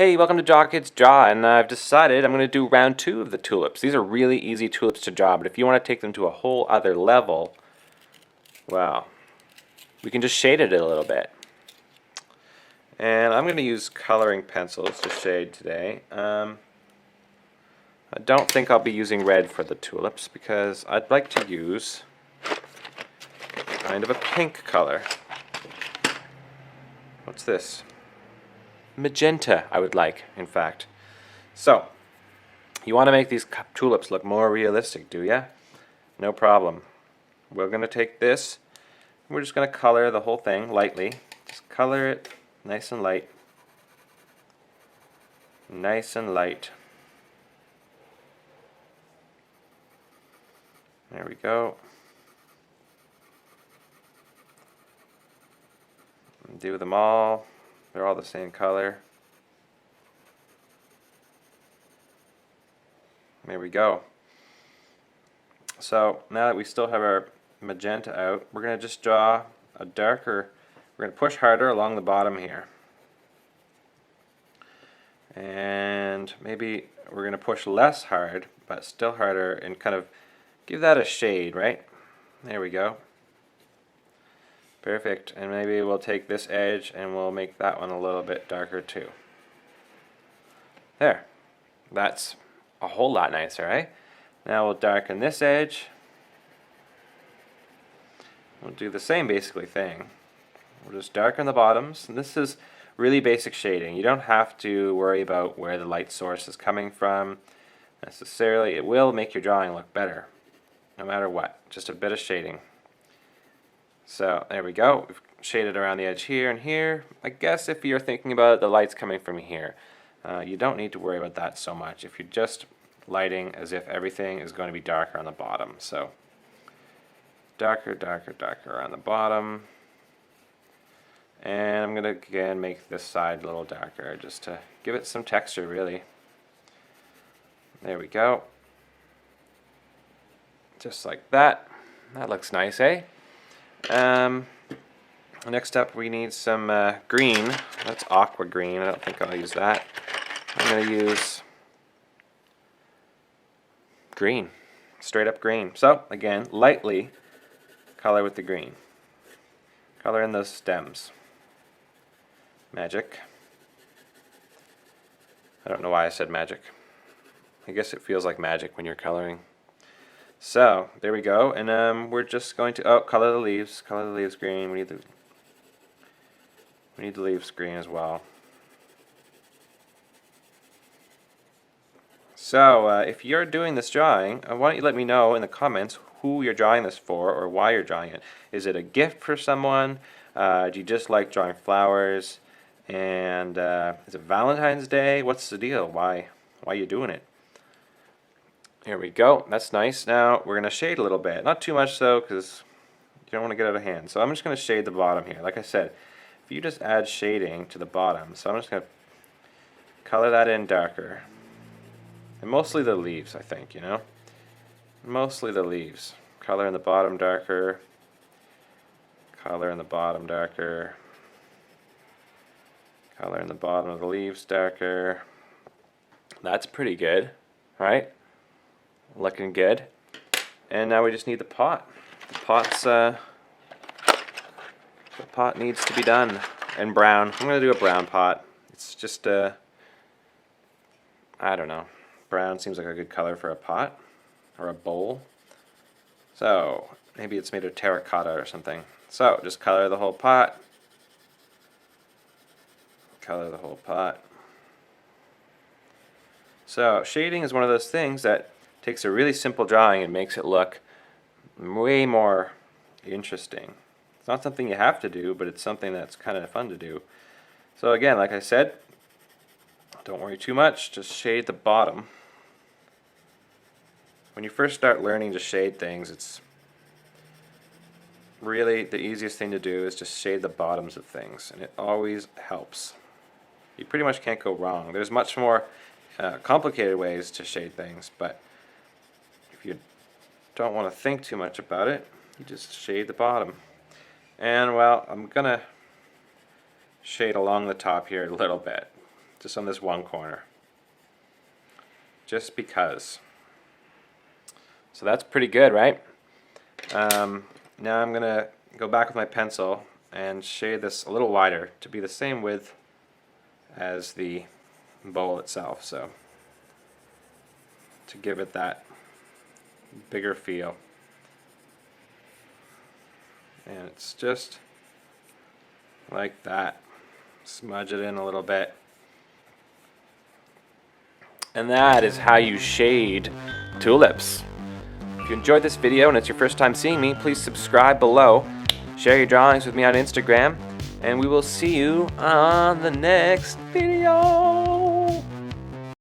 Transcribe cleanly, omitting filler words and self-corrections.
Hey, welcome to Jaw Kids Draw, and I've decided I'm going to do round 2 of the tulips. These are really easy tulips to draw, but if you want to take them to a whole other level, well, we can just shade it a little bit. And I'm going to use coloring pencils to shade today. I don't think I'll be using red for the tulips because I'd like to use kind of a pink color. What's this? Magenta, I would like, in fact. So, you want to make these tulips look more realistic, do ya? No problem. We're going to take this, we're just going to color the whole thing lightly. Just color it nice and light. Nice and light. There we go. Do them all. They're all the same color. There we go. So now that we still have our magenta out, we're going to just draw a darker, we're going to push harder along the bottom here. And maybe we're going to push less hard, but still harder, and kind of give that a shade, right? There we go. Perfect. And maybe we'll take this edge and we'll make that one a little bit darker too. There. That's a whole lot nicer, right? Now we'll darken this edge. We'll do the same basically thing. We'll just darken the bottoms. And this is really basic shading. You don't have to worry about where the light source is coming from necessarily. It will make your drawing look better, no matter what. Just a bit of shading. So there we go. We've shaded around the edge here and here. I guess if you're thinking about the lights coming from here, you don't need to worry about that so much if you're just lighting as if everything is going to be darker on the bottom. So darker, darker, darker on the bottom. And I'm going to again make this side a little darker just to give it some texture, really. There we go. Just like that. That looks nice, eh? Next up we need some green. That's aqua green. I don't think I'll use that. I'm going to use green. Straight up green. So, again, lightly color with the green. Color in those stems. Magic. I don't know why I said magic. I guess it feels like magic when you're coloring. So, there we go, and we're just going to, color the leaves green. We need the leaves green as well. So, if you're doing this drawing, why don't you let me know in the comments who you're drawing this for or why you're drawing it. Is it a gift for someone? Do you just like drawing flowers? And is it Valentine's Day? What's the deal? Why are you doing it? Here we go. That's nice. Now we're going to shade a little bit. Not too much though, because you don't want to get out of hand. So I'm just going to shade the bottom here. Like I said, if you just add shading to the bottom, so I'm just going to color that in darker. And mostly the leaves, I think, you know. Mostly the leaves. Color in the bottom darker. Color in the bottom darker. Color in the bottom of the leaves darker. That's pretty good, right? Looking good. And now we just need the pot. The pot needs to be done. And brown. I'm going to do a brown pot. It's just I don't know. Brown seems like a good color for a pot or a bowl. So maybe it's made of terracotta or something. So just color the whole pot. Color the whole pot. So shading is one of those things that takes a really simple drawing and makes it look way more interesting. It's not something you have to do, but it's something that's kind of fun to do. So again, like I said, don't worry too much, just shade the bottom. When you first start learning to shade things, it's really the easiest thing to do is just shade the bottoms of things, and it always helps. You pretty much can't go wrong. There's much more complicated ways to shade things, but if you don't want to think too much about it, you just shade the bottom. And well, I'm gonna shade along the top here a little bit. just on this one corner. Just because. So that's pretty good, right? Now I'm going to go back with my pencil and shade this a little wider to be the same width as the bowl itself, so to give it that bigger feel. And it's just like that. Smudge it in a little bit. And that is how you shade tulips. If you enjoyed this video and it's your first time seeing me, please subscribe below. Share your drawings with me on Instagram. And we will see you on the next video.